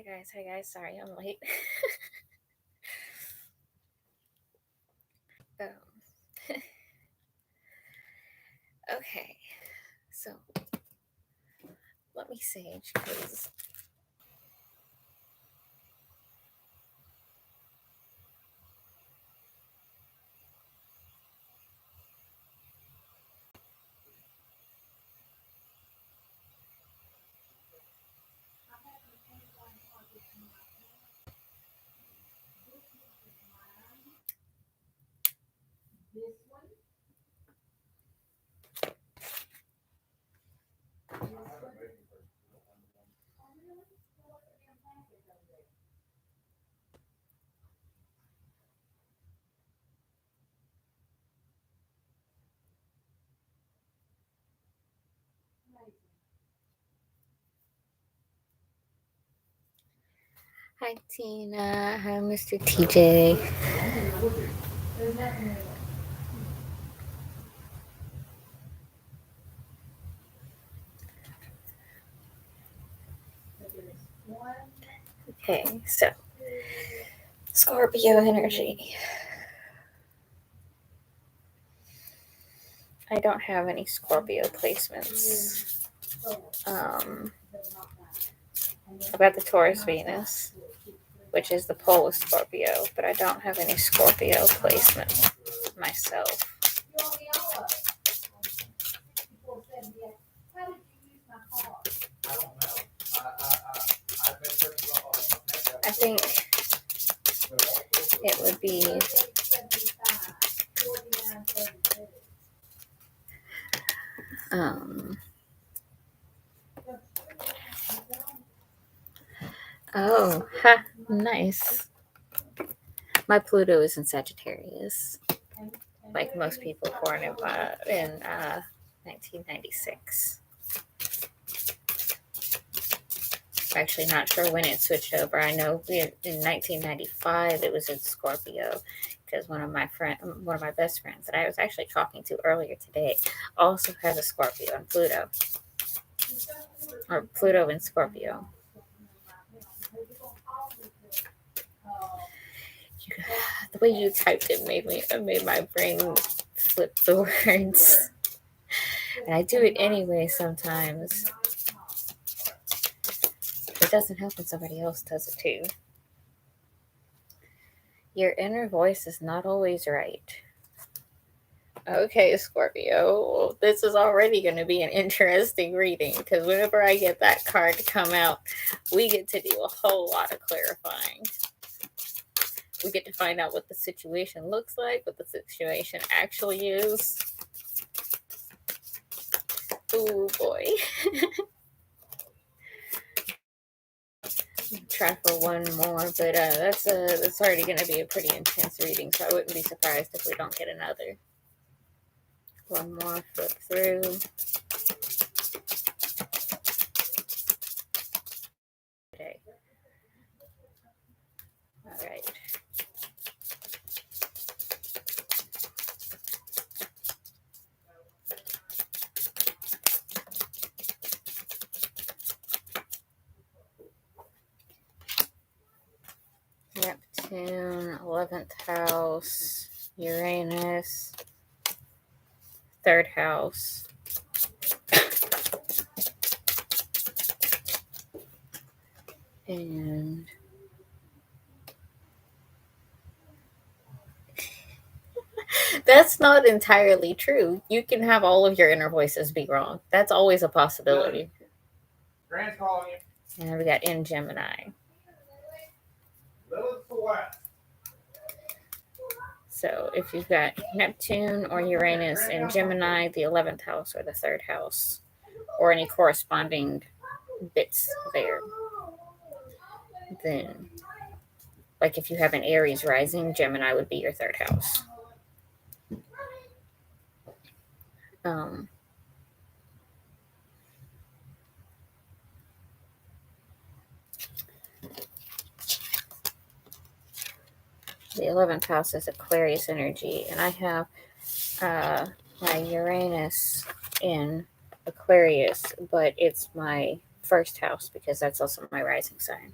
Hi guys. Sorry, I'm late. Okay, so let me sage because hi Tina, hi Mr. TJ. Okay, so Scorpio energy. I don't have any Scorpio placements. I've got the Taurus Venus, which is the pole of Scorpio, but I don't have any Scorpio placements myself. I think it would be oh, ha, nice. My Pluto is in Sagittarius, like most people born in 1996. I'm actually not sure when it switched over. I know in 1995 it was in Scorpio because one of my best friends that I was actually talking to earlier today also has a Scorpio and Pluto, or Pluto in Scorpio. The way you typed it made my brain flip the words, and I do it anyway sometimes. It doesn't help when somebody else does it too. Your inner voice is not always right. Okay, Scorpio, well, this is already going to be an interesting reading because whenever I get that card to come out, we get to do a whole lot of clarifying. We get to find out what the situation looks like, what the situation actually is. Oh boy. Try for one more, but that's already going to be a pretty intense reading, so I wouldn't be surprised if we don't get another. One more, flip through. Okay. All right. Neptune, 11th house, Uranus, 3rd house. And that's not entirely true. You can have all of your inner voices be wrong. That's always a possibility. Grant's calling you. And we got in Gemini. So if you've got Neptune or Uranus in Gemini, the 11th house or the 3rd house, or any corresponding bits there, then, like if you have an Aries rising, Gemini would be your 3rd house. The 11th house is Aquarius energy, and I have my Uranus in Aquarius, but it's my 1st house because that's also my rising sign.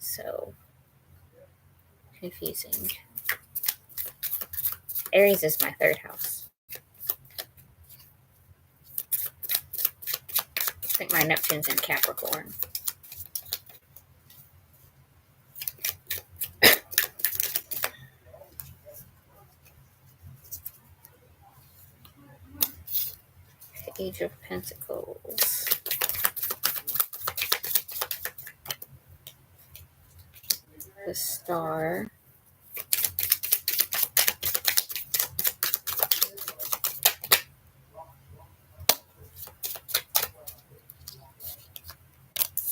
So confusing. Aries is my third house. I think my Neptune's in Capricorn. Age of Pentacles. The Star.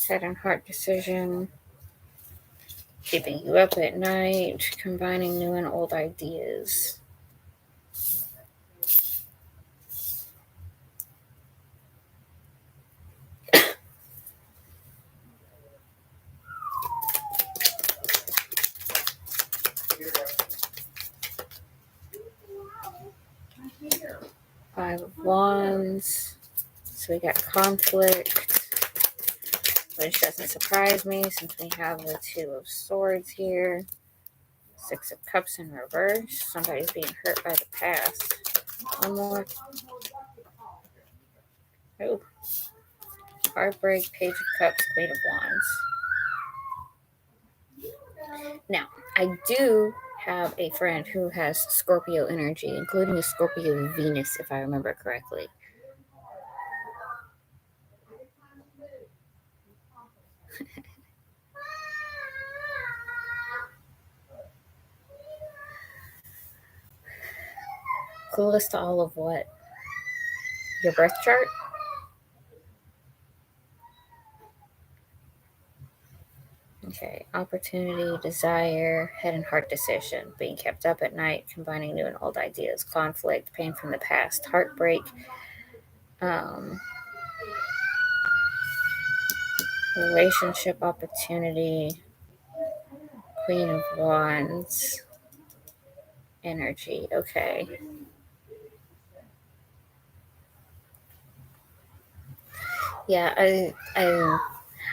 Head and heart decision. Keeping you up at night. Combining new and old ideas. Five of Wands. So we got conflict, which doesn't surprise me since we have the Two of Swords here. Six of Cups in reverse. Somebody's being hurt by the past. One more. Oh. Heartbreak, Page of Cups, Queen of Wands. Now, I do have a friend who has Scorpio energy, including a Scorpio Venus, if I remember correctly. Coolest to all of what? Your birth chart? Okay, opportunity, desire, head and heart decision, being kept up at night, combining new and old ideas, conflict, pain from the past, heartbreak, relationship opportunity, Queen of Wands, energy. Okay. Yeah,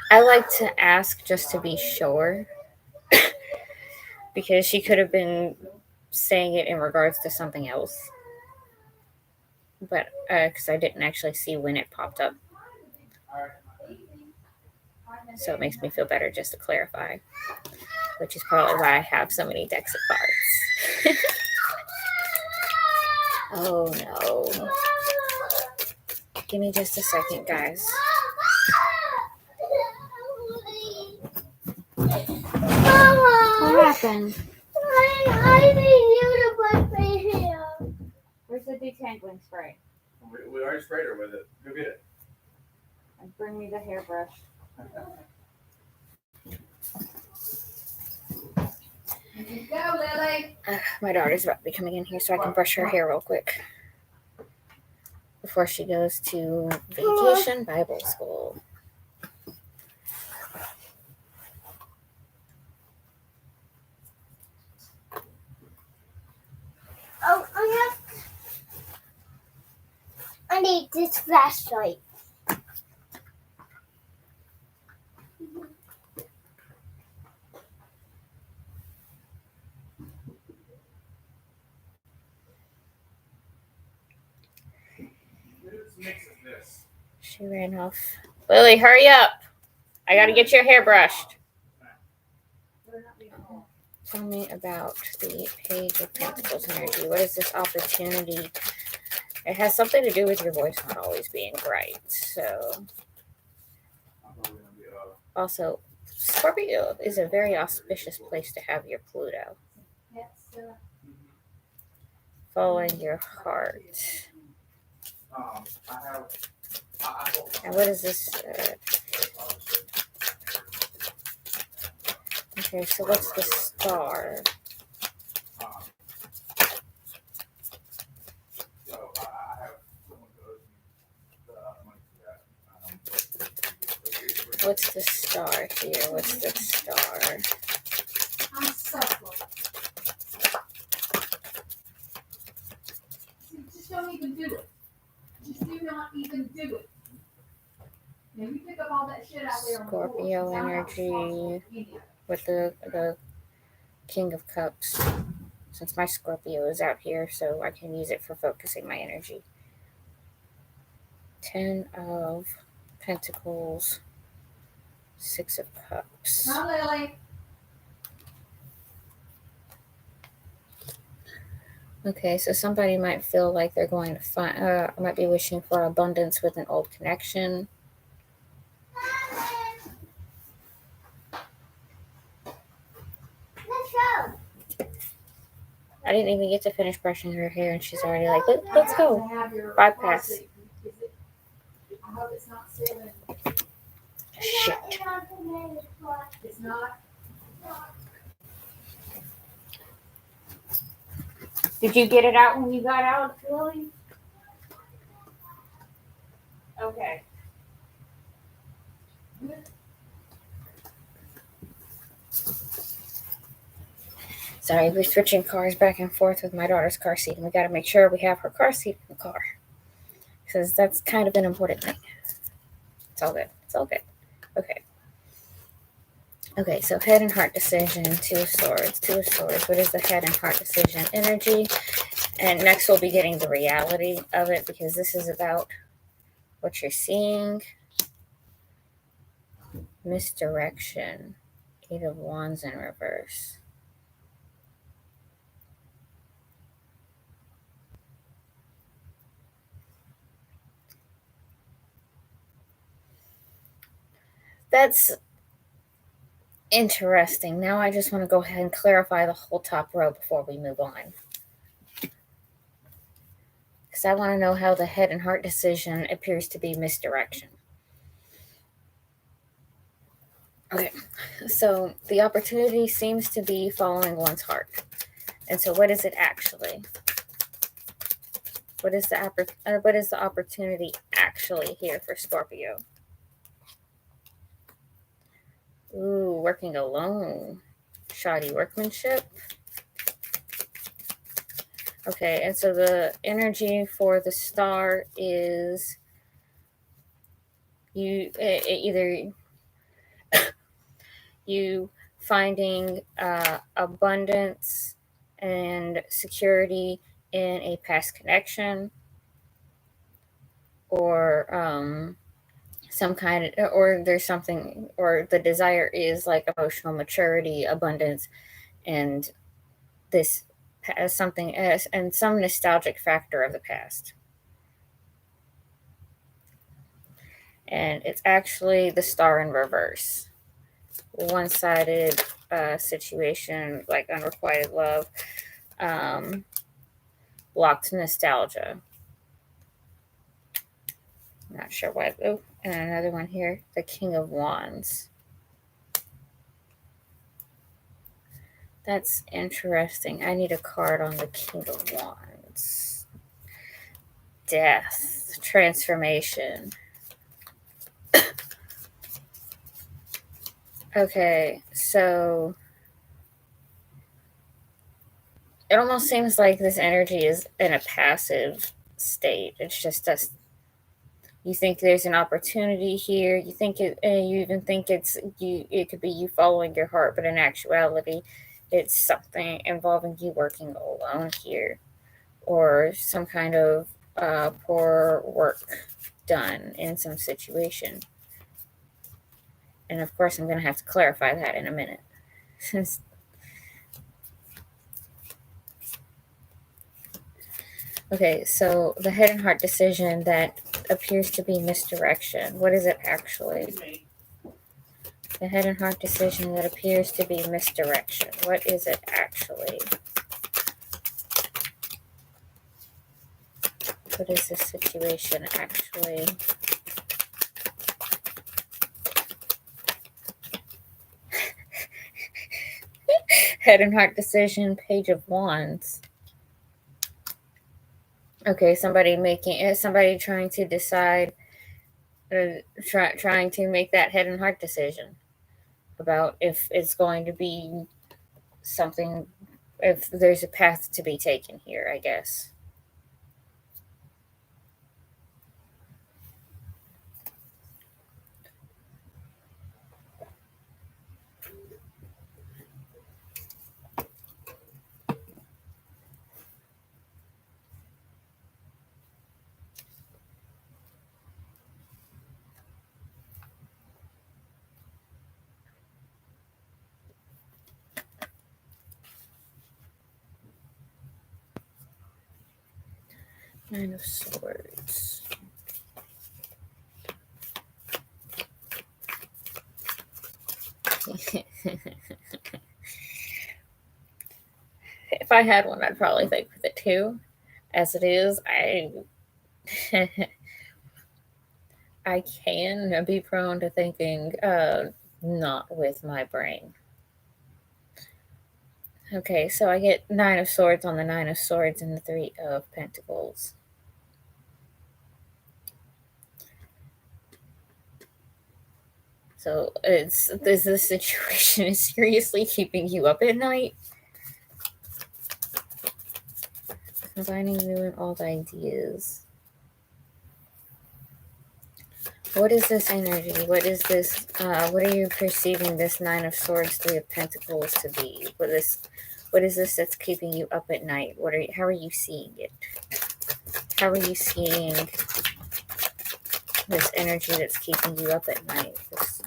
I like to ask just to be sure because she could have been saying it in regards to something else, but because I didn't actually see when it popped up, so it makes me feel better just to clarify, which is probably why I have so many decks of cards. Oh no. Give me just a second, guys. What happened? I need you to put my hair. Where's the detangling spray? We already sprayed her with it. Go get it. And bring me the hairbrush. Go, Lily. My daughter's about to be coming in here, so I can brush her hair real quick before she goes to vacation Bible school. Oh, I need this flashlight. She ran off. Lily, hurry up. I gotta get your hair brushed. Tell me about the Page of Pentacles energy. What is this opportunity? It has something to do with your voice not always being bright. So, also, Scorpio is a very auspicious place to have your Pluto. Following your heart. And what is this? Okay, so what's the Star? What's the Star here? What's the Star? Just don't even do it. Just do not even do it. Now you pick up all that shit out there. Scorpio energy. with the King of Cups, since my Scorpio is out here, so I can use it for focusing my energy. 10 of Pentacles, 6 of Cups. Hi, Lily. Okay, so somebody might feel like they're going to find, might be wishing for abundance with an old connection. I didn't even get to finish brushing her hair, and she's already like, let's go. Bypass. I hope it's not sealing. Shit. It's not. Did you get it out when you got out, Lily? Okay. Sorry, we're switching cars back and forth with my daughter's car seat, and we got to make sure we have her car seat in the car, because that's kind of an important thing. It's all good. It's all good. Okay. Okay, so head and heart decision, 2 of Swords, 2 of Swords. What is the head and heart decision energy? And next we'll be getting the reality of it, because this is about what you're seeing. Misdirection, 8 of Wands in reverse. That's interesting. Now I just want to go ahead and clarify the whole top row before we move on, because I want to know how the head and heart decision appears to be misdirection. Okay, so the opportunity seems to be following one's heart. And so what is it actually? What is the opportunity actually here for Scorpio? Ooh, working alone. Shoddy workmanship. Okay, and so the energy for the star is either you finding abundance and security in a past connection, or some kind of, or there's something, or the desire is like emotional maturity, abundance, and this as something as and some nostalgic factor of the past. And it's actually the star in reverse. One-sided situation, like unrequited love, locked nostalgia. Not sure why. Oh, and another one here, the King of Wands. That's interesting. I need a card on the King of Wands. Death, transformation. Okay, so it almost seems like this energy is in a passive state. It's just us. You think there's an opportunity here. You think it. You even think it's you. It could be you following your heart, but in actuality, it's something involving you working alone here, or some kind of poor work done in some situation. And of course, I'm going to have to clarify that in a minute. Okay, so the head and heart decision that appears to be misdirection. What is it actually? The head and heart decision that appears to be misdirection. What is it actually? What is this situation actually? Head and heart decision, Page of Wands. Okay, somebody trying to decide, trying to make that head and heart decision about if it's going to be something, if there's a path to be taken here, I guess. Nine of Swords. If I had one, I'd probably think with it too. As it is, I can be prone to thinking not with my brain. Okay, so I get Nine of Swords on the Nine of Swords and the Three of Pentacles. So is this situation is seriously keeping you up at night? Combining new and old ideas. What is this energy? What is this? What are you perceiving this Nine of Swords, Three of Pentacles to be? What is this that's keeping you up at night? How are you seeing it? How are you seeing this energy that's keeping you up at night? This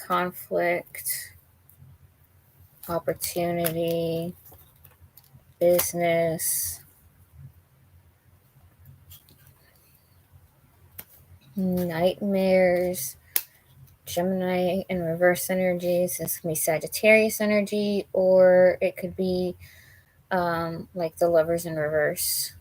conflict, opportunity, business, nightmares, Gemini in reverse energies. This can be Sagittarius energy, or it could be like the Lovers in reverse.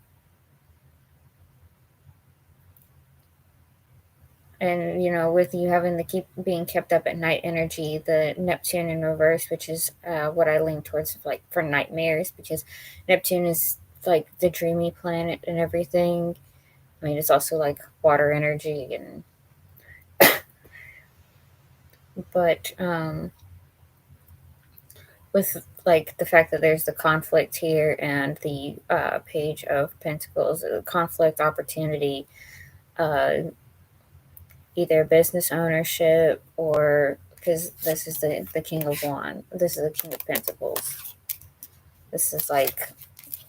And, you know, with you having the being kept up at night energy, the Neptune in reverse, which is what I lean towards, like, for nightmares, because Neptune is, like, the dreamy planet and everything. I mean, it's also, like, water energy, and but with, like, the fact that there's the conflict here and the Page of Pentacles, conflict, opportunity, either business ownership, or because this is the King of Wands. This is the King of Pentacles. This is like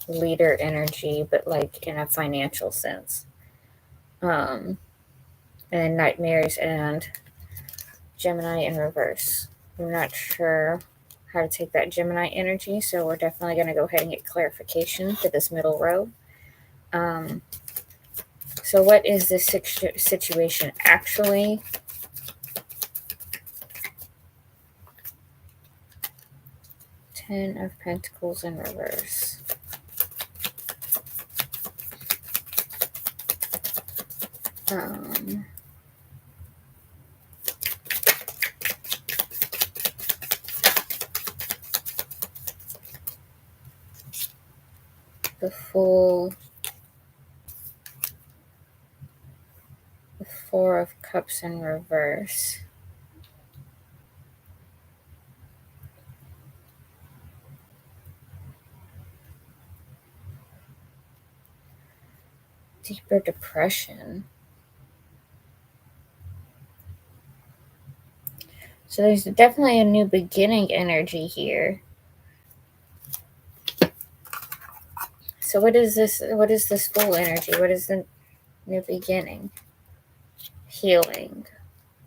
leader energy, but like in a financial sense. And nightmares and Gemini in reverse. I'm not sure how to take that Gemini energy, so we're definitely going to go ahead and get clarification for this middle row. So what is this situation actually? Ten of Pentacles in reverse. The Fool, the Four of Cups in reverse. Deeper depression. So there's definitely a new beginning energy here. So what is this? What is this Fool energy? What is the new beginning? Healing.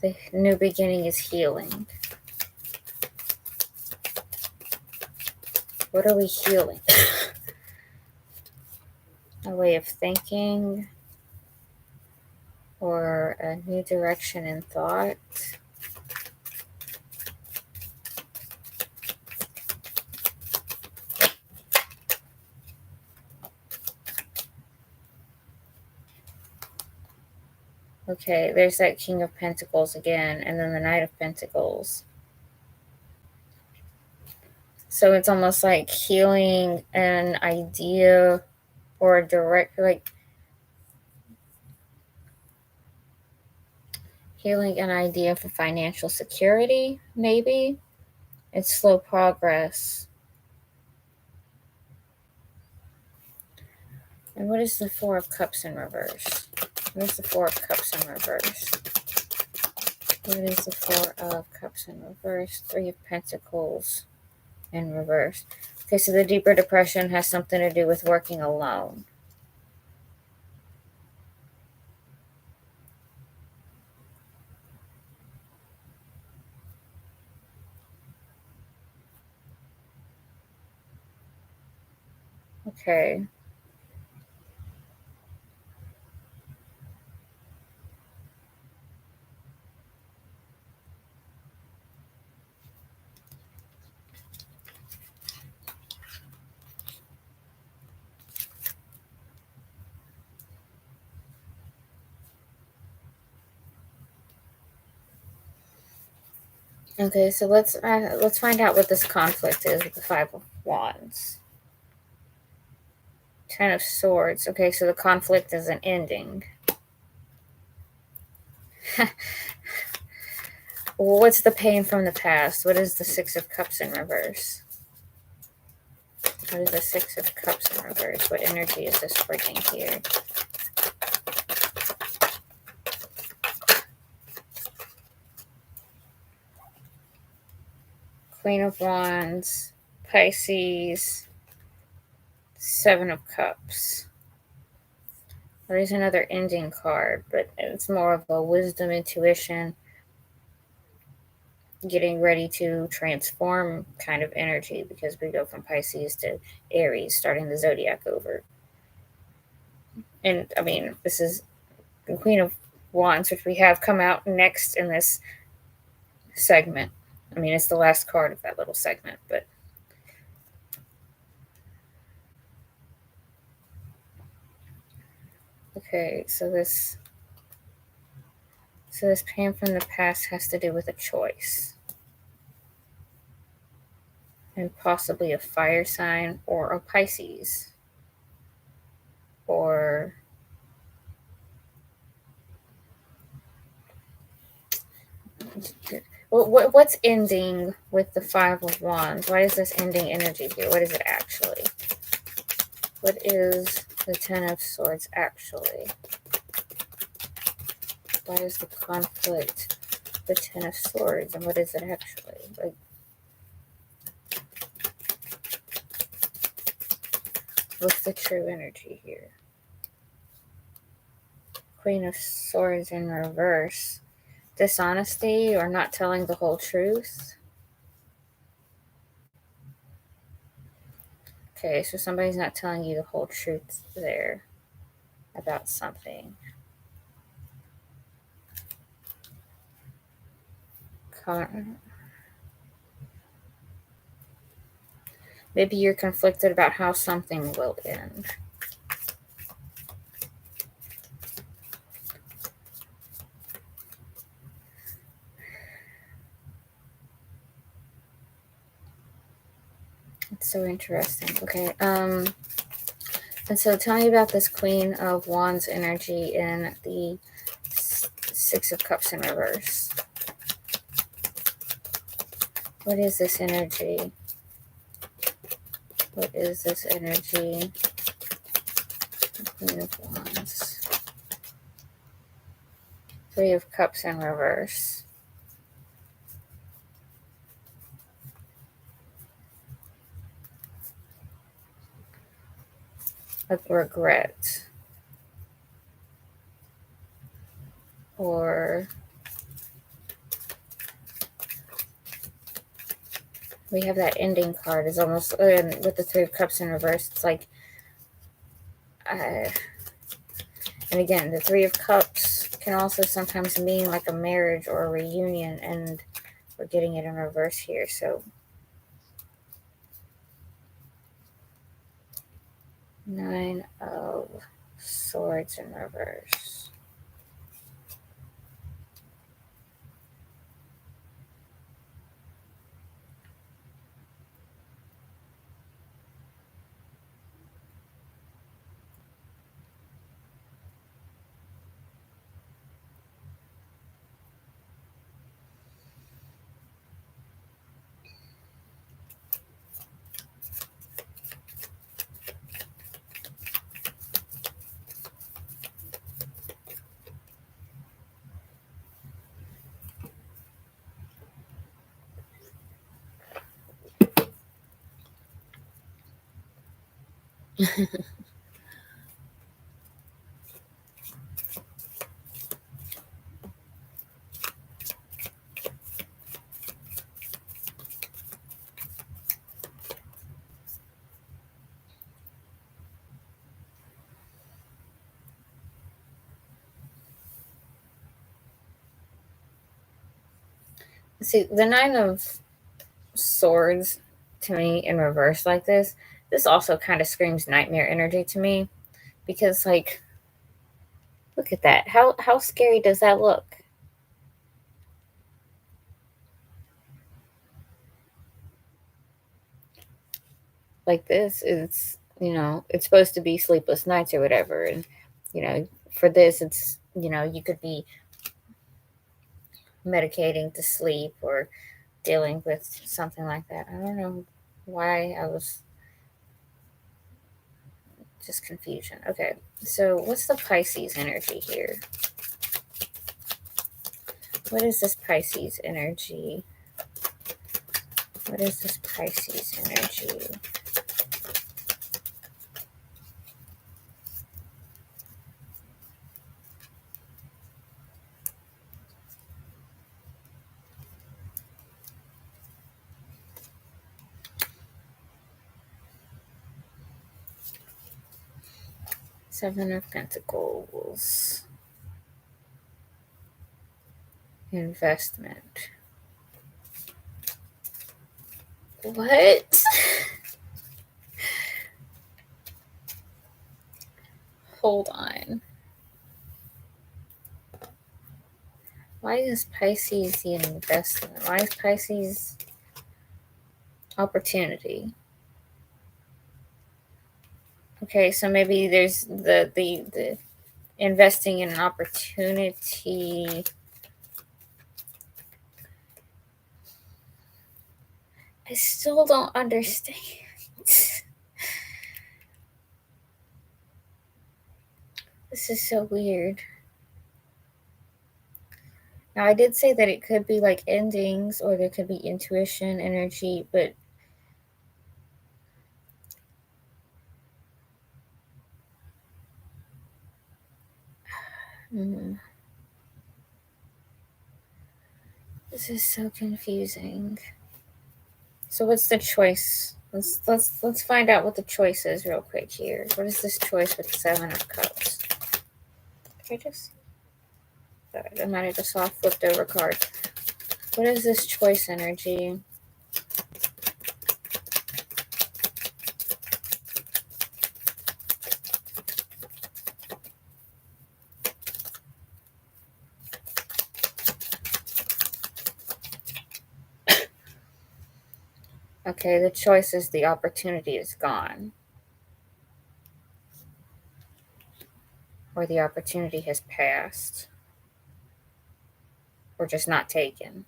The new beginning is healing. What are we healing? A way of thinking, or a new direction in thought. Okay, there's that King of Pentacles again, and then the Knight of Pentacles. So it's almost like healing an idea, or a direct, like healing an idea for financial security, maybe. It's slow progress. And what is the Four of Cups in reverse? What is the Four of Cups in reverse? What is the Four of Cups in reverse? Three of Pentacles in reverse. Okay, so the deeper depression has something to do with working alone. Okay. Okay, so let's find out what this conflict is with the Five of Wands. Ten of Swords. Okay, so the conflict is an ending. What's the pain from the past? What is the Six of Cups in reverse? What is the Six of Cups in reverse? What energy is this bringing here? Queen of Wands, Pisces, Seven of Cups. There is another ending card, but it's more of a wisdom, intuition, getting ready to transform kind of energy, because we go from Pisces to Aries, starting the zodiac over. And I mean, this is the Queen of Wands, which we have come out next in this segment. I mean, it's the last card of that little segment, but okay, so this pain from the past has to do with a choice, and possibly a fire sign or a Pisces, or what's ending with the Five of Wands? Why is this ending energy here? What is it actually? What is the Ten of Swords actually? Why is the conflict the Ten of Swords, and what is it actually? Like, what's the true energy here? Queen of Swords in reverse. Dishonesty or not telling the whole truth. Okay, so somebody's not telling you the whole truth there about something. Maybe you're conflicted about how something will end. It's so interesting. Okay. And so tell me about this Queen of Wands energy in the Six of Cups in reverse. What is this energy? What is this energy? Queen of Wands. Three of Cups in reverse. Of regret. Or we have that ending card. Is almost with the Three of Cups in reverse. It's like, and again, the Three of Cups can also sometimes mean like a marriage or a reunion, and we're getting it in reverse here. So Nine of Swords in reverse. See, the Nine of Swords to me in reverse like this also kind of screams nightmare energy to me, because like, look at that. How scary does that look? Like, this is, it's supposed to be sleepless nights or whatever, and for this, it's, you could be medicating to sleep or dealing with something like that. I don't know why I was just confusion. Okay, so what's the Pisces energy here? What is this Pisces energy? What is this Pisces energy? Seven of Pentacles. Investment. What? Hold on. Why is Pisces the investment? Why is Pisces opportunity? Okay, so maybe there's the investing in an opportunity. I still don't understand. This is so weird. Now, I did say that it could be like endings, or there could be intuition energy, but this is so confusing. So what's the choice? Let's find out what the choice is real quick here. What is this choice with the Seven of Cups? I might have just saw a flipped over card. What is this choice energy? Okay, the choice is the opportunity is gone. Or the opportunity has passed. Or just not taken.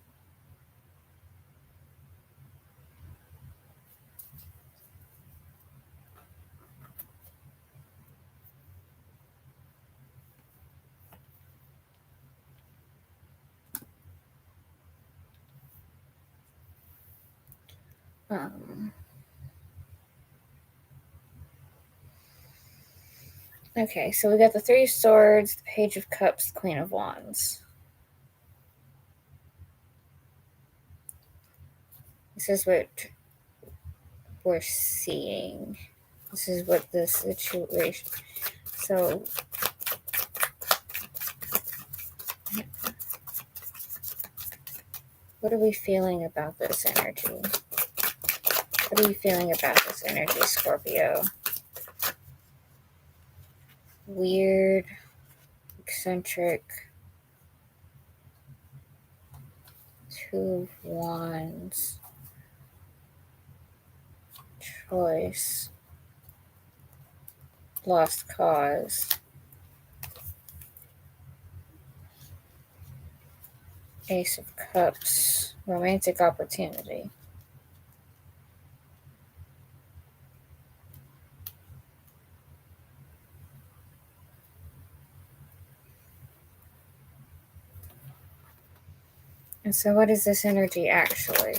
Okay, so we got the Three of Swords, the Page of Cups, the Queen of Wands. This is what we're seeing. This is what the situation. So, what are we feeling about this energy? What are you feeling about this energy, Scorpio? Weird, eccentric, Two of Wands, choice, lost cause, Ace of Cups, romantic opportunity. And so what is this energy actually?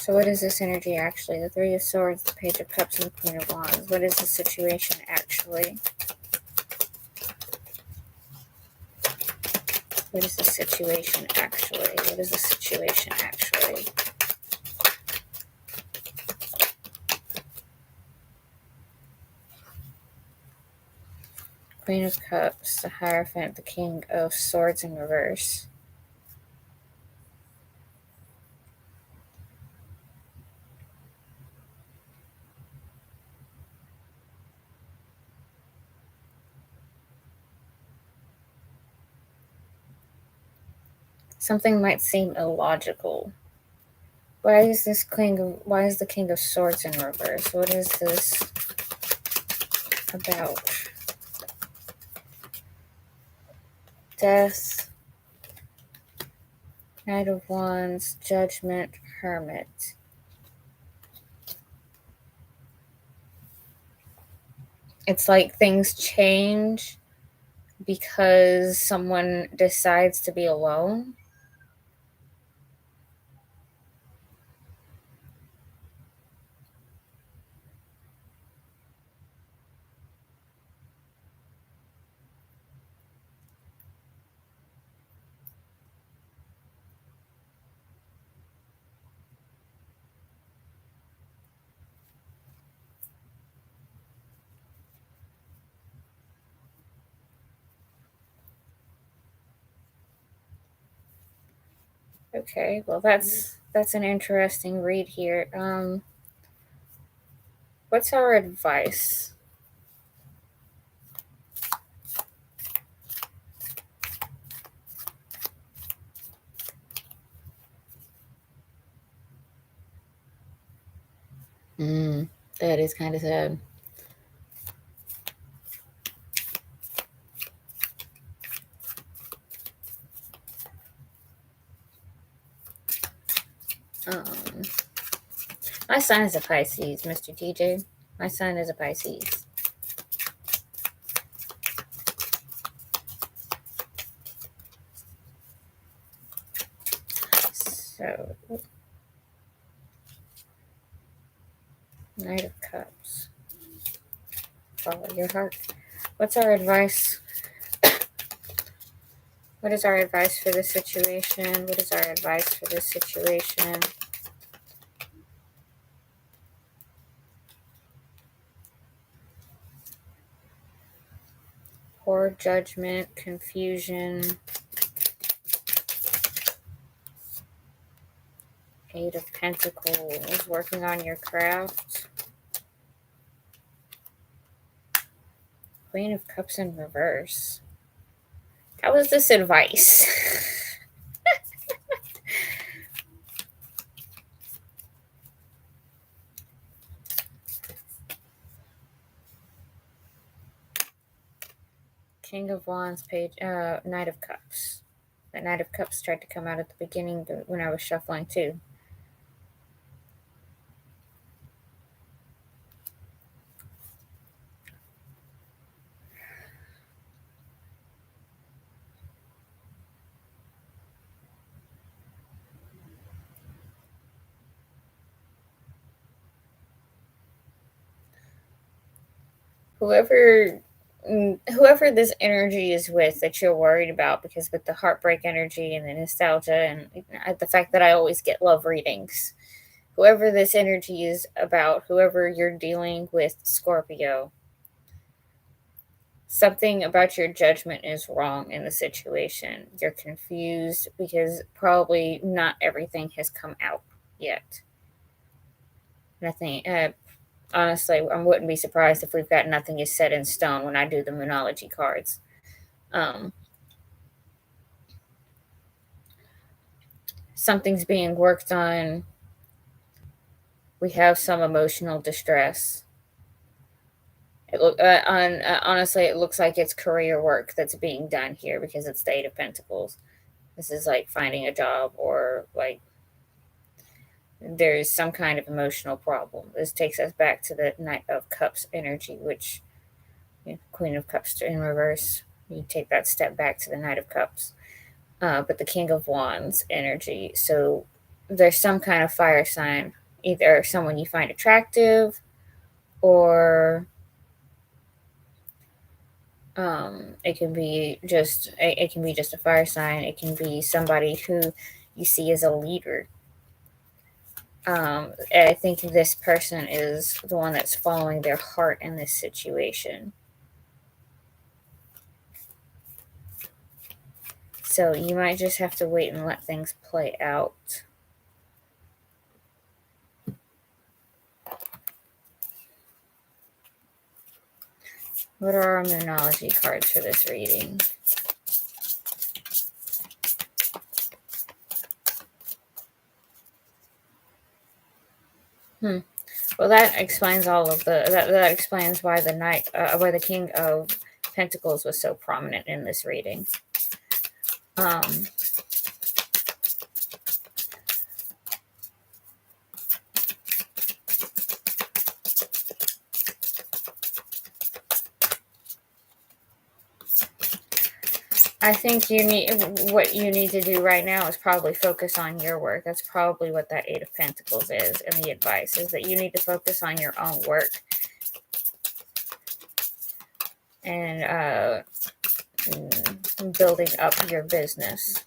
The Three of Swords, the Page of Cups, and the Queen of Wands. What is the situation actually? What is the situation actually? Queen of Cups, the Hierophant, the King of Swords in reverse. Something might seem illogical. Why is the King of Swords in reverse? What is this about? Death, Knight of Wands, Judgment, Hermit. It's like things change because someone decides to be alone. Okay, well that's an interesting read here. What's our advice? That is kind of sad. My sign is a Pisces, Mr. TJ. My sign is a Pisces. So, Knight of Cups. Follow your heart. What's our advice? What is our advice for this situation? What is our advice for this situation? Poor judgment, confusion. Eight of Pentacles, working on your craft. Queen of Cups in reverse. How is this advice? King of Wands, Knight of Cups. The Knight of Cups tried to come out at the beginning when I was shuffling too. Whoever this energy is with that you're worried about, because with the heartbreak energy and the nostalgia and the fact that I always get love readings, whoever this energy is about, whoever you're dealing with, Scorpio, something about your judgment is wrong in the situation. You're confused because probably not everything has come out yet. Nothing. Honestly, I wouldn't be surprised if we've got nothing is set in stone when I do the Moonology cards. Something's being worked on. We have some emotional distress. Honestly, it looks like it's career work that's being done here because it's the Eight of Pentacles. This is like finding a job, or like there's some kind of emotional problem. This takes us back to the Knight of Cups energy, which Queen of Cups in reverse. You take that step back to the Knight of Cups. But the King of Wands energy. So there's some kind of fire sign, either someone you find attractive, or it can be just a fire sign. It can be somebody who you see as a leader. I think this person is the one that's following their heart in this situation. So you might just have to wait and let things play out. What are our Moonology cards for this reading? Well, that explains all of that explains why why the King of Pentacles was so prominent in this reading. I think what you need to do right now is probably focus on your work. That's probably what that Eight of Pentacles is, and the advice is that you need to focus on your own work and building up your business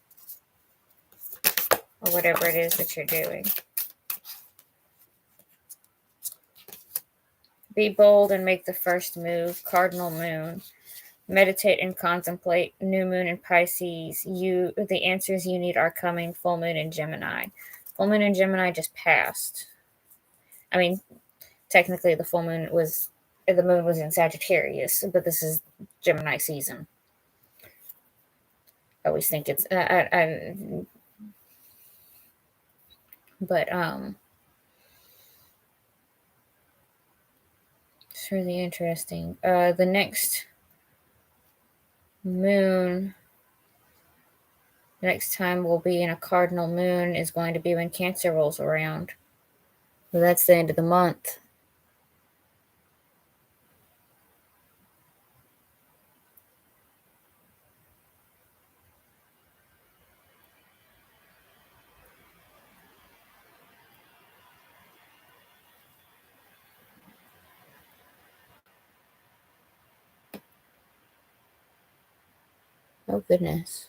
or whatever it is that you're doing. Be bold and make the first move. Cardinal Moon. Meditate and contemplate. New moon in Pisces. The answers you need are coming. Full moon in Gemini. Full moon in Gemini just passed. I mean, technically the moon was in Sagittarius, but this is Gemini season. I always think it's it's really interesting. The next moon, the next time we'll be in a cardinal moon is going to be when Cancer rolls around. So that's the end of the month. Oh, goodness.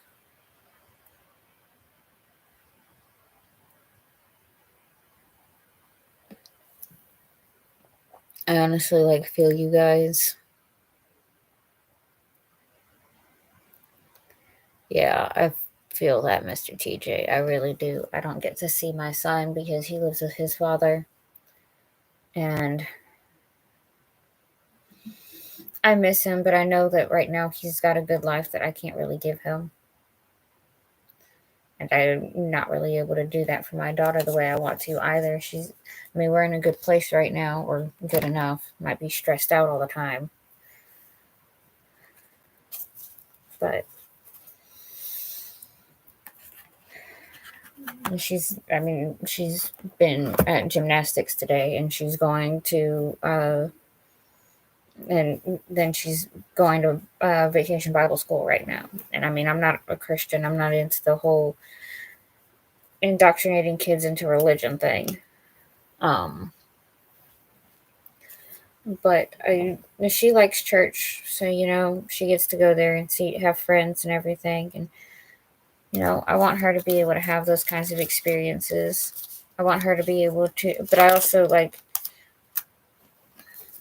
I honestly feel you guys. Yeah, I feel that, Mr. TJ. I really do. I don't get to see my son because he lives with his father. And I miss him, but I know that right now he's got a good life that I can't really give him. And I'm not really able to do that for my daughter the way I want to either. We're in a good place right now, or good enough. Might be stressed out all the time. But she's been at gymnastics today, and she's going to, and then she's going to Vacation Bible School right now. And I'm not a Christian. I'm not into the whole indoctrinating kids into religion thing. But she likes church, so she gets to go there and have friends and everything. And I want her to be able to have those kinds of experiences. I want her to be able to, but I also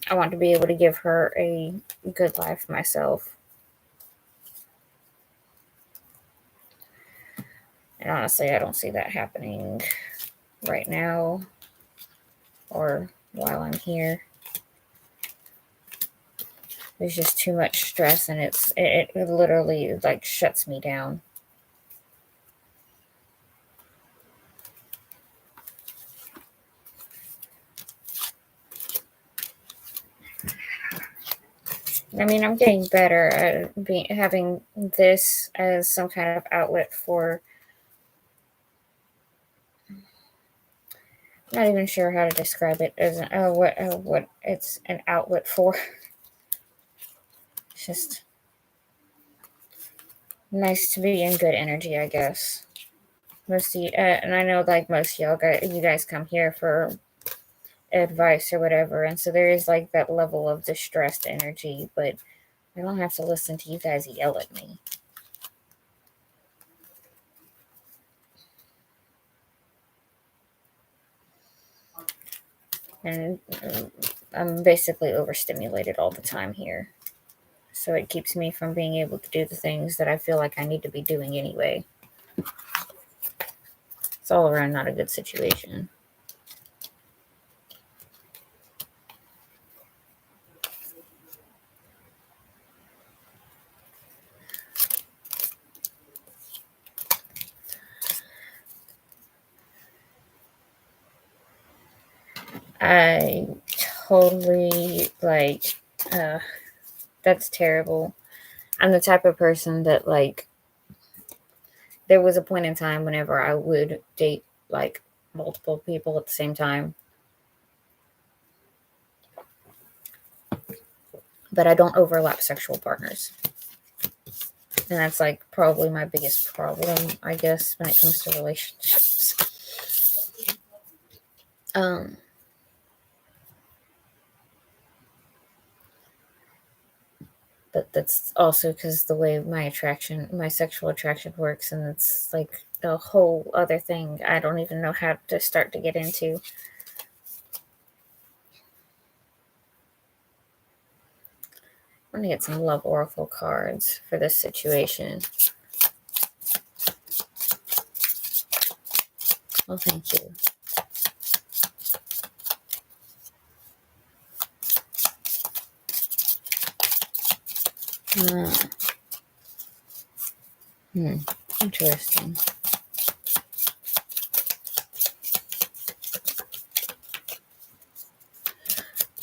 I want to be able to give her a good life myself. And honestly, I don't see that happening right now or while I'm here. There's just too much stress, and it literally shuts me down. I'm getting better at having this as some kind of outlet for. I'm not even sure how to describe it as what it's an outlet for. It's just nice to be in good energy, I guess. And I know most of you guys come here for advice or whatever, and so there is that level of distressed energy, but I don't have to listen to you guys yell at me. And I'm basically overstimulated all the time here. So it keeps me from being able to do the things that I feel like I need to be doing anyway. It's all around not a good situation. I totally that's terrible. I'm the type of person that there was a point in time whenever I would date multiple people at the same time. But I don't overlap sexual partners. And that's probably my biggest problem, I guess, when it comes to relationships. But that's also because the way my sexual attraction works, and it's a whole other thing I don't even know how to start to get into. I'm gonna get some love oracle cards for this situation. Well, thank you. Interesting.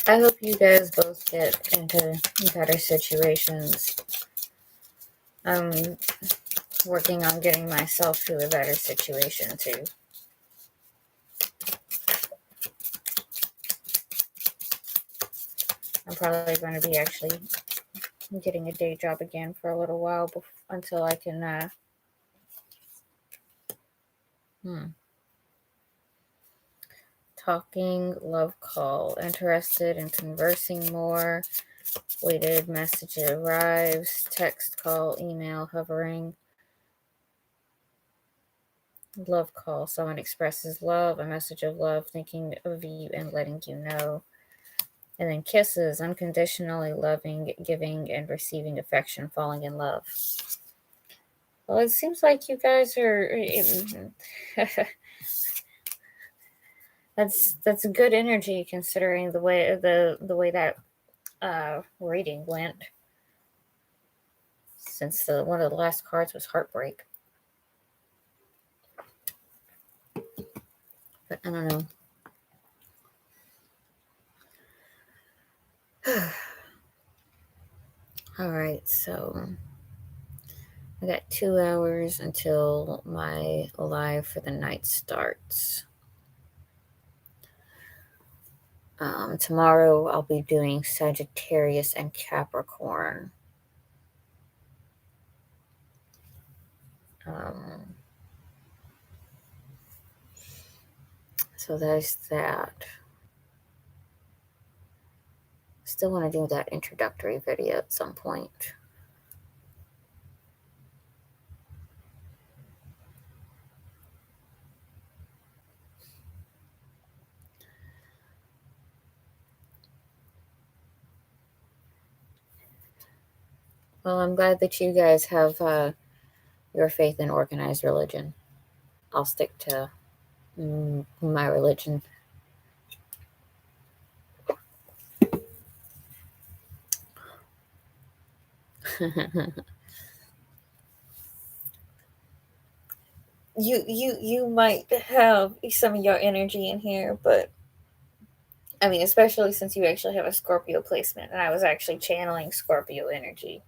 I hope you guys both get into better situations. I'm working on getting myself to a better situation too. I'm probably going to be actually getting a day job again for a little while until I can talking, love call, interested in conversing more, waited, message arrives, text, call, email, hovering, love call, someone expresses love, a message of love, thinking of you and letting you know. And then kisses, unconditionally loving, giving and receiving affection, falling in love. Well, it seems like you guys are that's good energy considering the way that reading went. Since one of the last cards was heartbreak. But I don't know. All right, so I got 2 hours until my live for the night starts. Tomorrow I'll be doing Sagittarius and Capricorn. So there's that. Still want to do that introductory video at some point. Well, I'm glad that you guys have your faith in organized religion. I'll stick to my religion. You might have some of your energy in here, but I mean, especially since you actually have a Scorpio placement, and I was actually channeling Scorpio energy.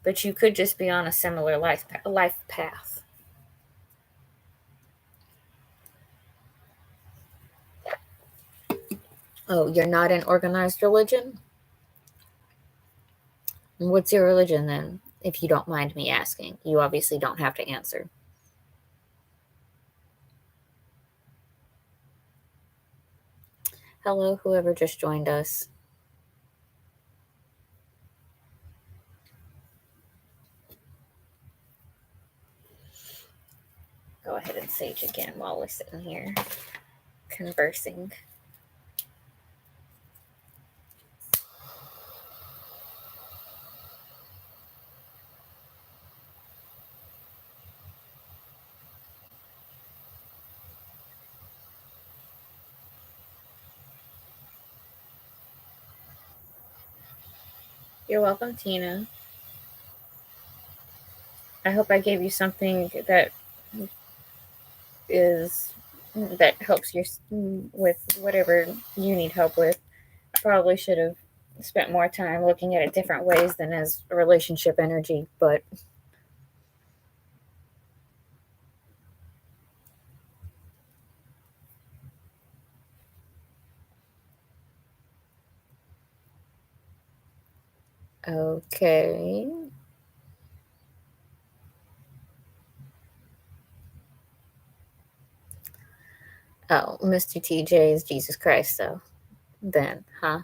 But you could just be on a similar life path. Oh, you're not in organized religion? What's your religion then, if you don't mind me asking? You obviously don't have to answer. Hello, whoever just joined us. Go ahead and sage again while we're sitting here conversing. You're welcome, Tina. I hope I gave you something that is that helps you with whatever you need help with. I probably should have spent more time looking at it different ways than as a relationship energy, but okay. Oh, Mr. TJ is Jesus Christ, though. Then, huh?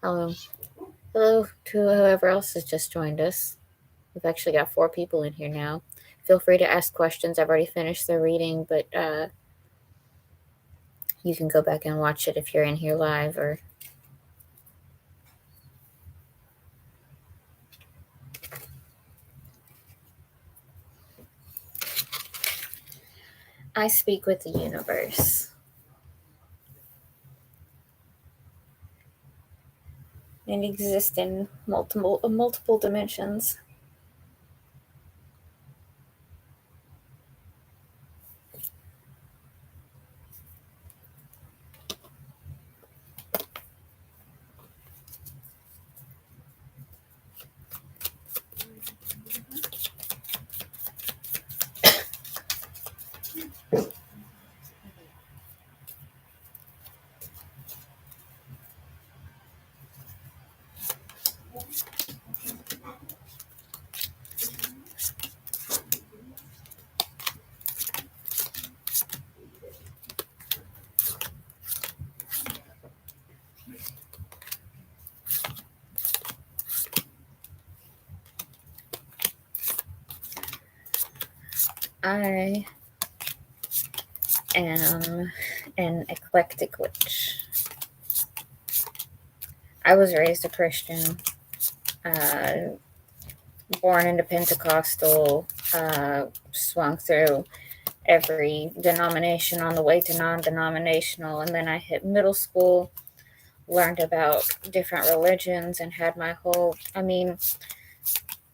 Hello. Hello to whoever else has just joined us. We've actually got 4 people in here now. Feel free to ask questions. I've already finished the reading, but you can go back and watch it if you're in here live. Or I speak with the universe and exist in multiple dimensions. I am an eclectic witch. I was raised a Christian, born into Pentecostal, swung through every denomination on the way to non-denominational, and then I hit middle school, learned about different religions, and had my whole,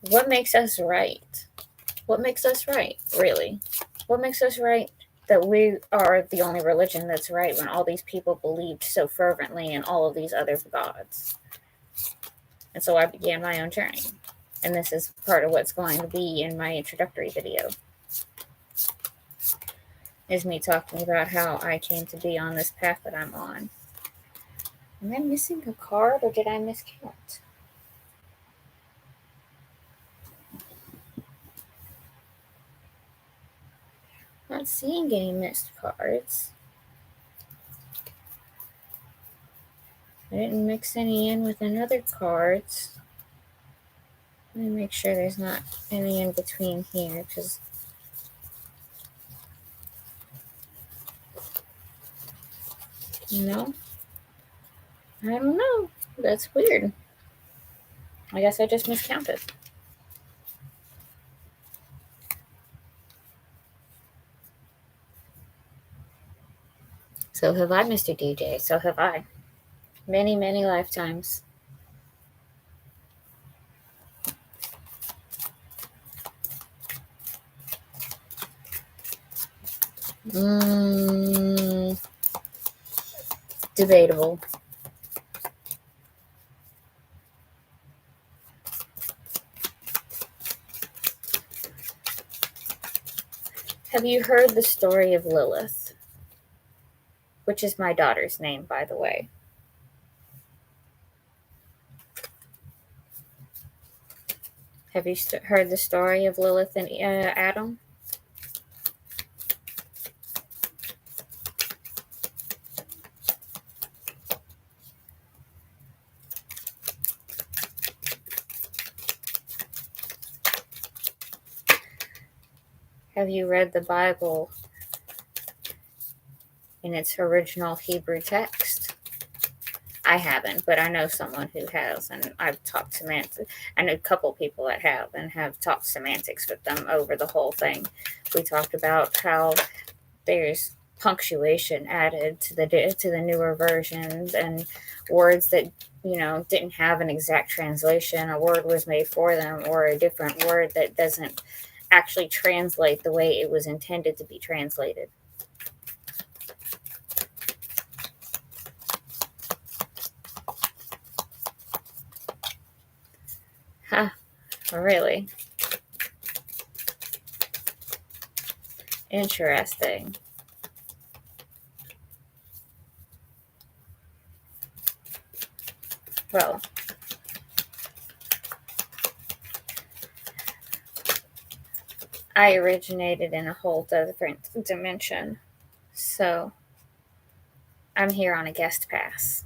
what makes us right? What makes us right, really? What makes us right? That we are the only religion that's right when all these people believed so fervently in all of these other gods. And so I began my own journey. And this is part of what's going to be in my introductory video. Is me talking about how I came to be on this path that I'm on. Am I missing a card or did I miscount? Not seeing any missed cards. I didn't mix any in with another cards. Let me make sure there's not any in between here, because no, I don't know. That's weird. I guess I just miscounted. So have I, Mr. DJ. So have I. Many, many lifetimes. Debatable. Have you heard the story of Lilith? Which is my daughter's name, by the way. Have you heard the story of Lilith and Adam? Have you read the Bible in its original Hebrew text? I haven't, but I know someone who has, and I've talked semantics. I know a couple people that have, and have talked semantics with them over the whole thing. We talked about how there's punctuation added to the newer versions, and words that didn't have an exact translation. A word was made for them, or a different word that doesn't actually translate the way it was intended to be translated. Huh, really? Interesting. Well, I originated in a whole different dimension, so I'm here on a guest pass.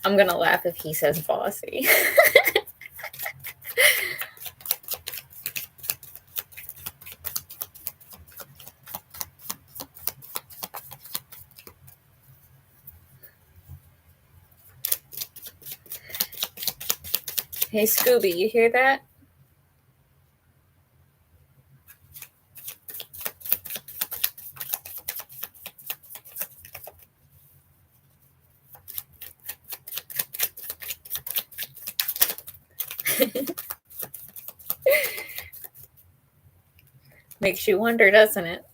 I'm gonna laugh if he says bossy. Hey, Scooby, you hear that? Makes you wonder, doesn't it?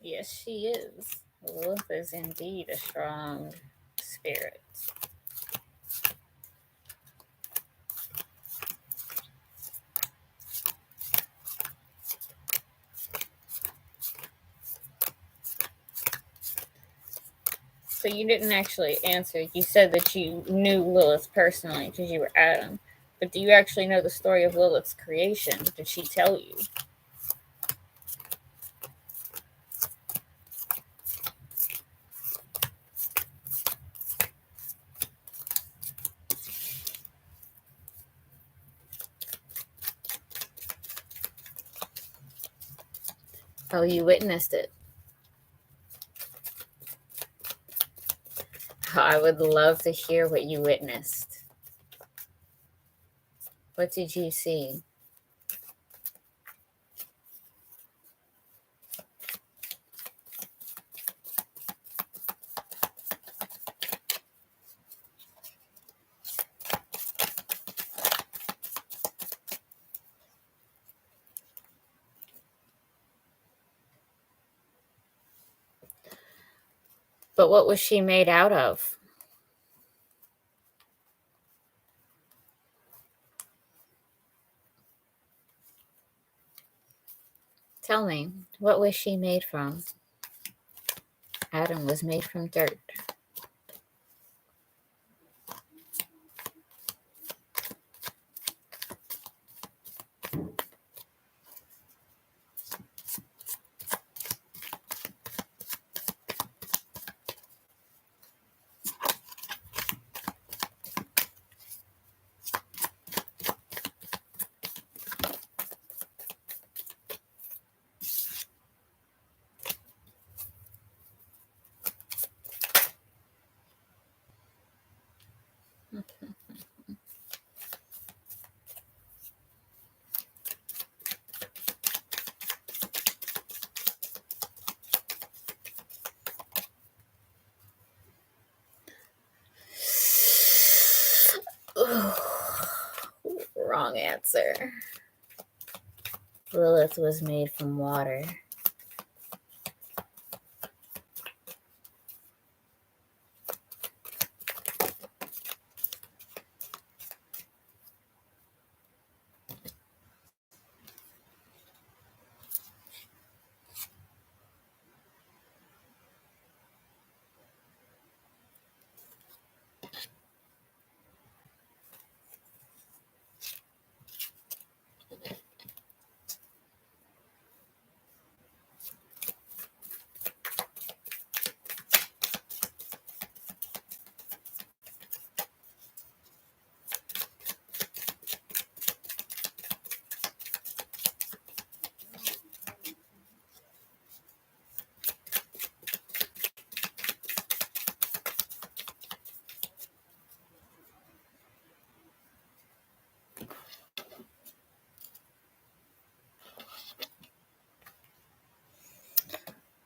Yes, she is. Lilith is indeed a strong spirit. So you didn't actually answer. You said that you knew Lilith personally because you were Adam. But do you actually know the story of Lilith's creation? Did she tell you? Oh, you witnessed it. I would love to hear what you witnessed. What did you see? But what was she made out of? Tell me, what was she made from? Adam was made from dirt. Wrong answer. Lilith was made from water.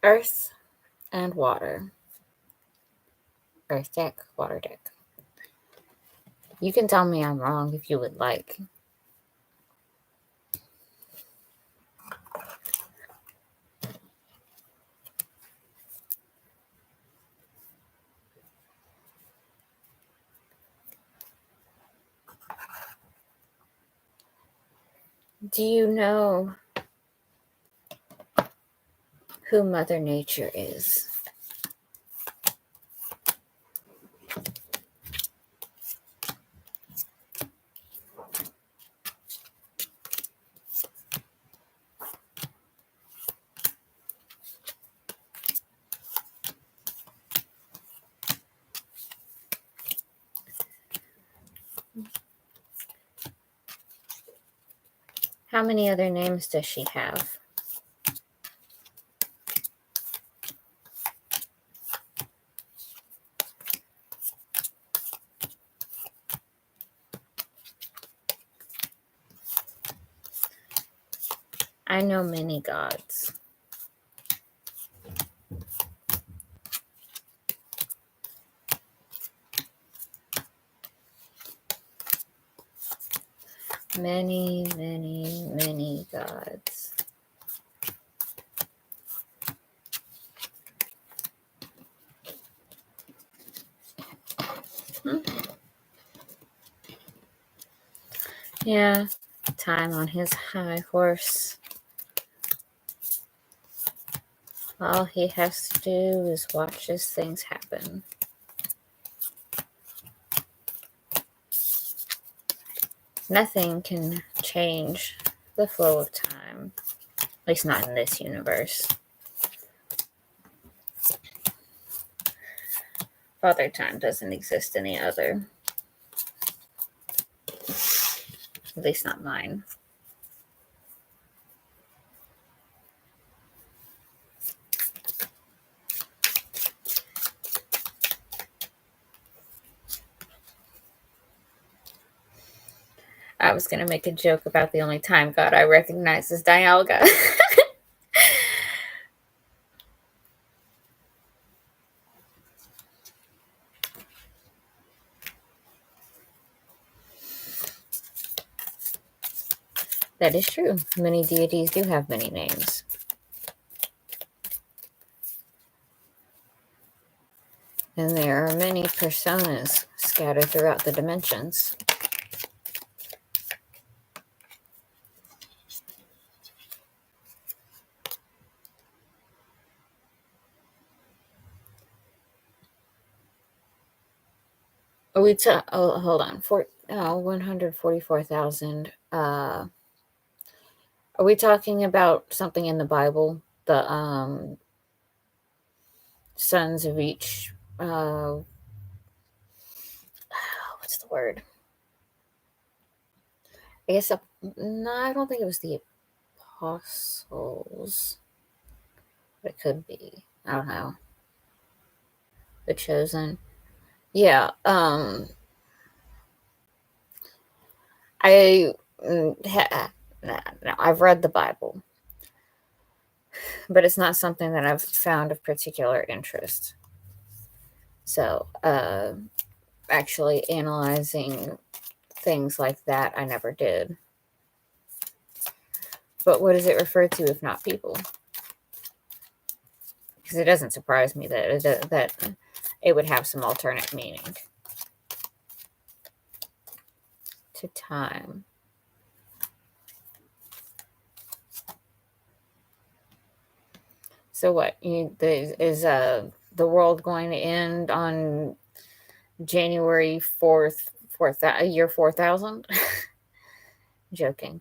Earth and water. Earth deck, water deck. You can tell me I'm wrong if you would like. Do you know who Mother Nature is? How many other names does she have? I know many gods. Many, many, many gods. Yeah, time on his high horse. All he has to do is watch as things happen. Nothing can change the flow of time, at least not in this universe. Father time doesn't exist any other, at least not mine. I was going to make a joke about the only time god I recognize is Dialga. That is true. Many deities do have many names. And there are many personas scattered throughout the dimensions. Hold on. 144,000. Are we talking about something in the Bible? The sons of each. What's the word? I guess. No, I don't think it was the apostles. But it could be. I don't know. The chosen. Yeah. I've read the Bible, but it's not something that I've found of particular interest. So, actually analyzing things like that, I never did. But what does it refer to if not people? Because it doesn't surprise me that it would have some alternate meaning to time. So what? Is the world going to end on January 4th, year 4000? Joking.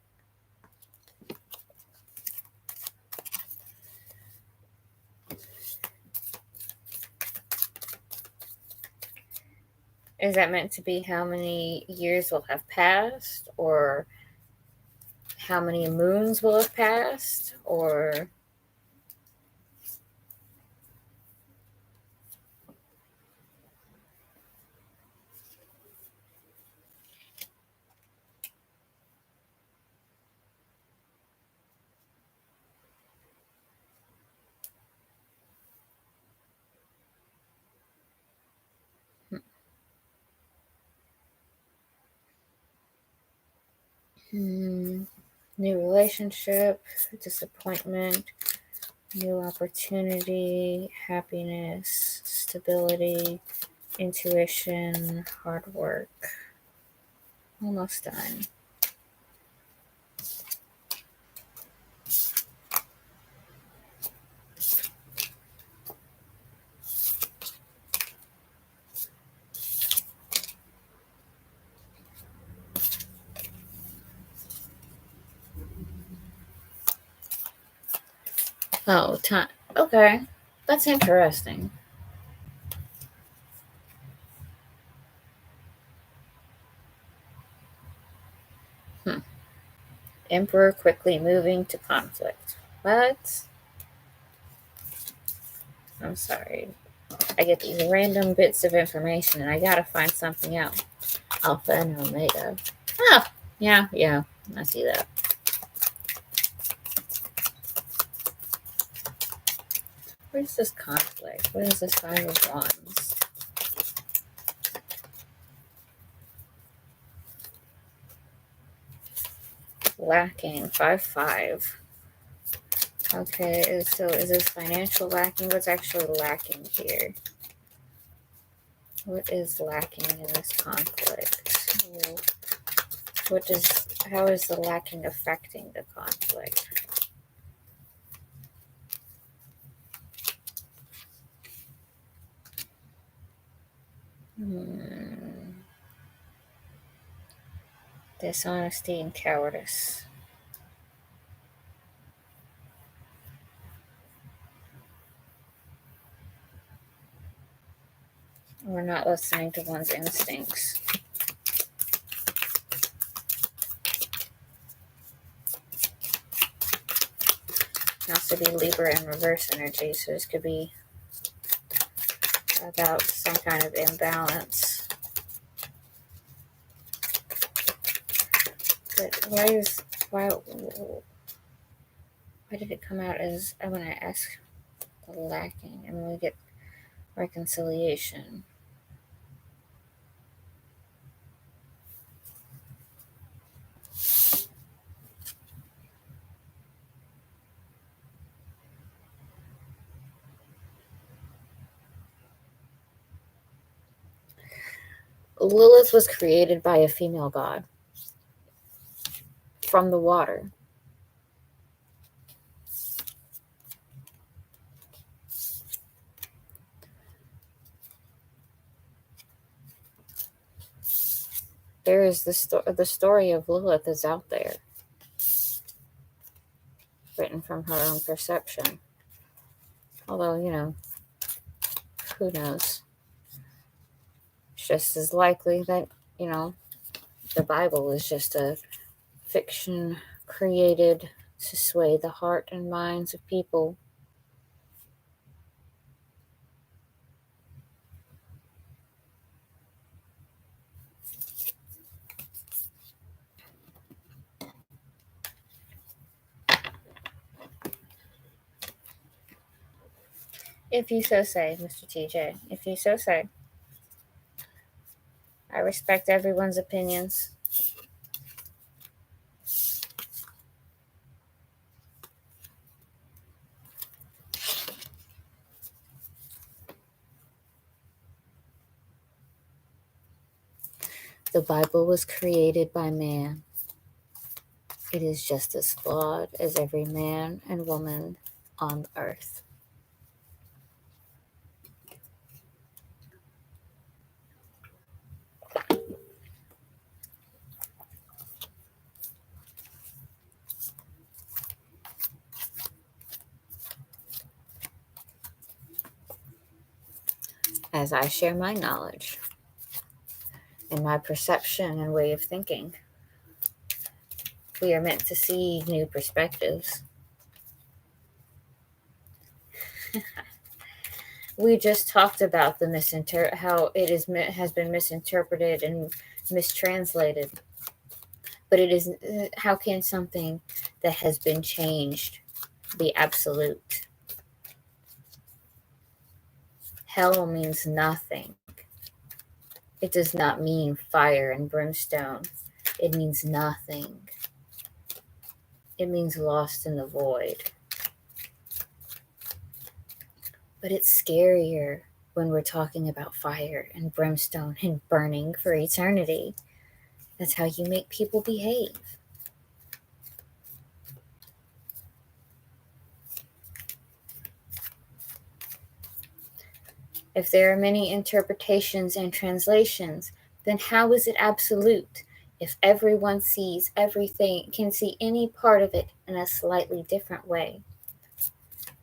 Is that meant to be how many years will have passed, or how many moons will have passed, or new relationship, disappointment, new opportunity, happiness, stability, intuition, hard work. Almost done. Oh, time. Okay. That's interesting. Emperor quickly moving to conflict. What? I'm sorry. I get these random bits of information and I gotta find something out. Alpha and Omega. Oh, yeah, I see that. What is this conflict? What is this 5 of Wands? Lacking. 5-5. Okay, so is this financial lacking? What's actually lacking here? What is lacking in this conflict? How is the lacking affecting the conflict? dishonesty and cowardice. Or not listening to one's instincts. Can also be Libra in reverse energy, so this could be about some kind of imbalance. But why did it come out as, I want to ask, lacking, and we get reconciliation? Lilith was created by a female god from the water. There is the story of Lilith is out there, written from her own perception. Although, who knows? It's just as likely that, the Bible is just a fiction created to sway the heart and minds of people. If you so say, Mr. TJ, if you so say. I respect everyone's opinions. The Bible was created by man. It is just as flawed as every man and woman on earth. As I share my knowledge and my perception and way of thinking, we are meant to see new perspectives. We just talked about how it has been misinterpreted and mistranslated. But it is, how can something that has been changed be absolute? Hell means nothing. It does not mean fire and brimstone. It means nothing. It means lost in the void. But it's scarier when we're talking about fire and brimstone and burning for eternity. That's how you make people behave. If there are many interpretations and translations, then how is it absolute if everyone sees everything, can see any part of it in a slightly different way?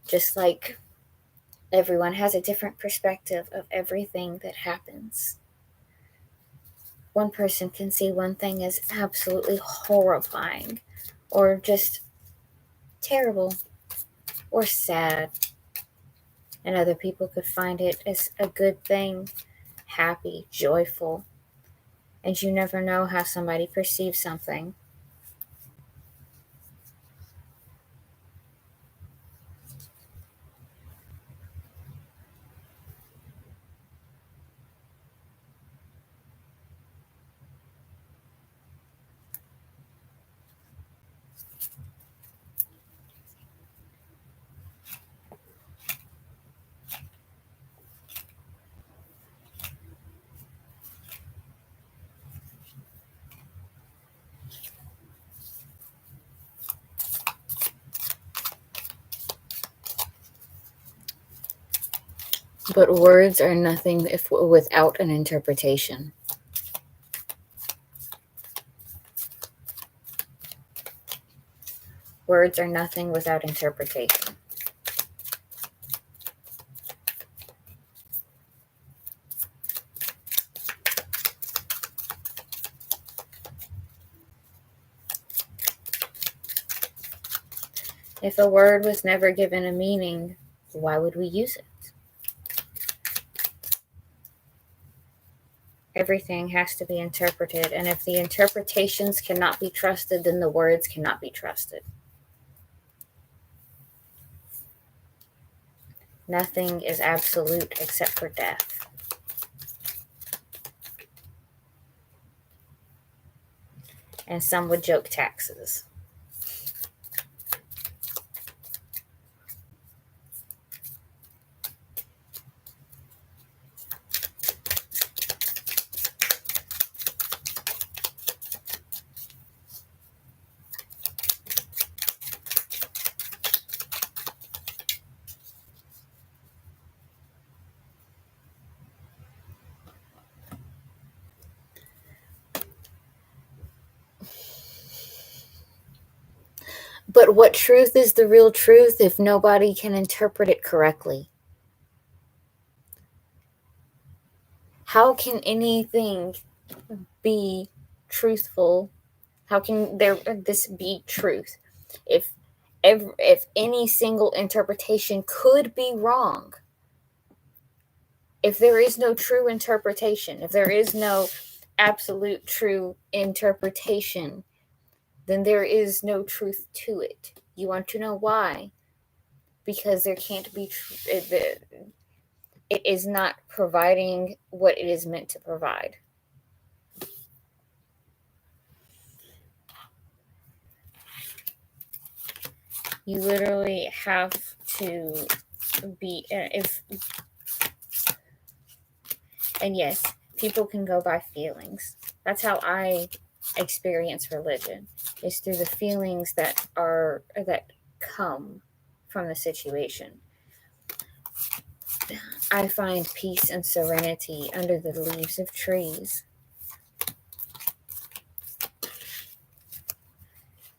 Just like everyone has a different perspective of everything that happens. One person can see one thing as absolutely horrifying, or just terrible, or sad. And other people could find it as a good thing, happy, joyful. And you never know how somebody perceives something. But words are nothing without an interpretation. Words are nothing without interpretation. If a word was never given a meaning, why would we use it? Everything has to be interpreted, and if the interpretations cannot be trusted, then the words cannot be trusted. Nothing is absolute except for death. And some would joke taxes. But what truth is the real truth if nobody can interpret it correctly? How can anything be truthful? How can this be truth if any single interpretation could be wrong? If there is no true interpretation, if there is no absolute true interpretation, then there is no truth to it. You want to know why? Because there can't be it is not providing what it is meant to provide. You literally have to be, and yes, people can go by feelings. That's how I experience religion, is through the feelings that come from the situation. I find peace and serenity under the leaves of trees.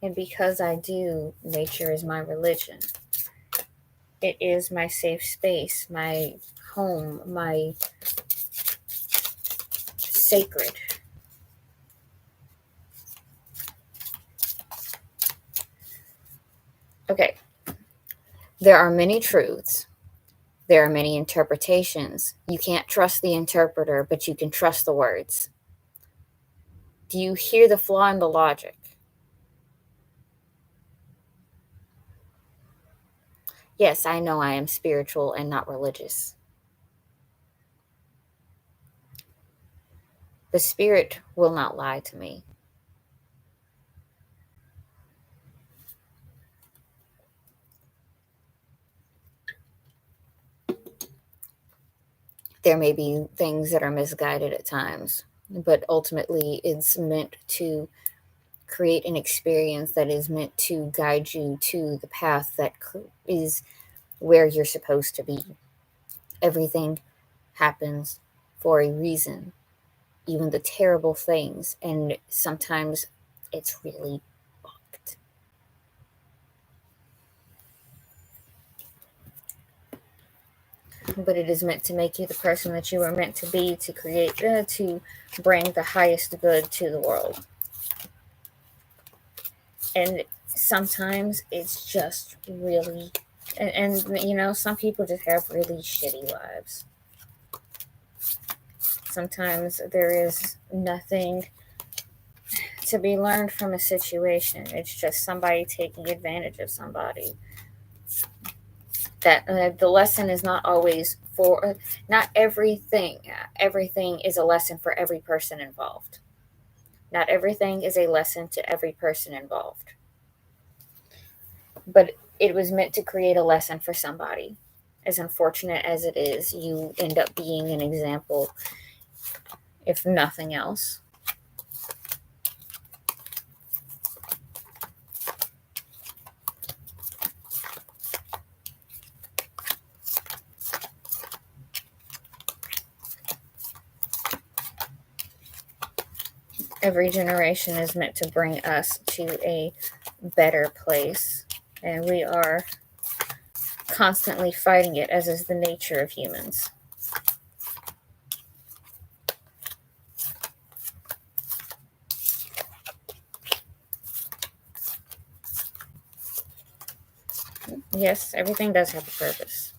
And because I do, nature is my religion. It is my safe space, my home, my sacred. Okay. There are many truths. There are many interpretations. You can't trust the interpreter, but you can trust the words. Do you hear the flaw in the logic? Yes, I know I am spiritual and not religious. The spirit will not lie to me. There may be things that are misguided at times, but ultimately it's meant to create an experience that is meant to guide you to the path that is where you're supposed to be. Everything happens for a reason, even the terrible things, and sometimes it's really fucked. But it is meant to make you the person that you are meant to be, to create, to bring the highest good to the world. And sometimes it's just really, and you know, some people just have really shitty lives. Sometimes there is nothing to be learned from a situation. It's just somebody taking advantage of somebody. That the lesson is not always for, not everything. Everything is a lesson for every person involved. Not everything is a lesson to every person involved. But it was meant to create a lesson for somebody. As unfortunate as it is, you end up being an example, if nothing else. Every generation is meant to bring us to a better place, and we are constantly fighting it, as is the nature of humans. Yes, everything does have a purpose.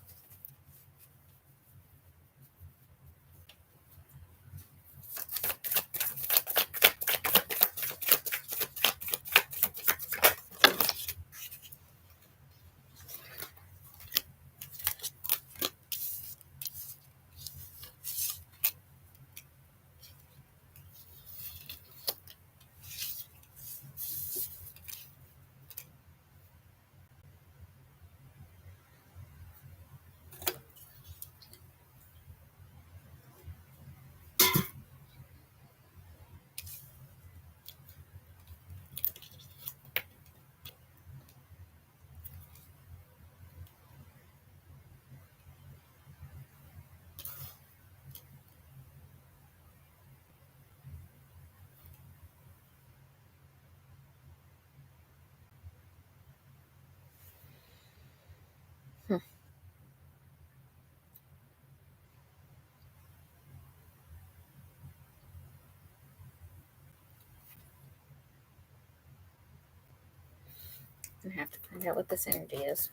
I have to find out what this energy is.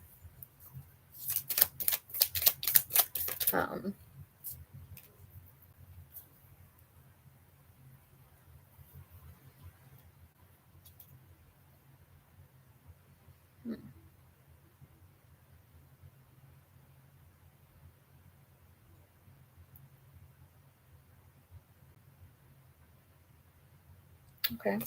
Hmm. Okay.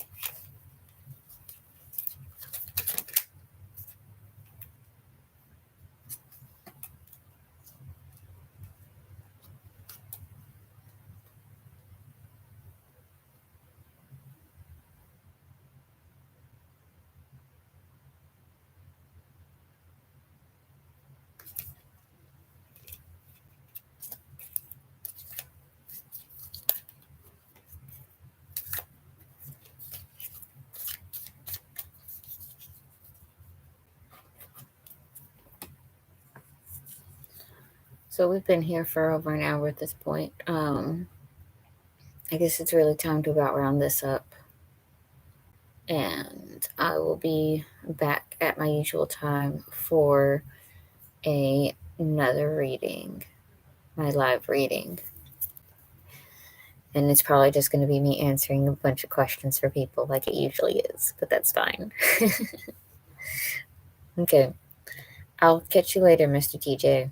So we've been here for over an hour at this point. I guess it's really time to about round this up. And I will be back at my usual time for another reading, my live reading. And it's probably just going to be me answering a bunch of questions for people like it usually is, but that's fine. Okay. I'll catch you later, Mr. TJ.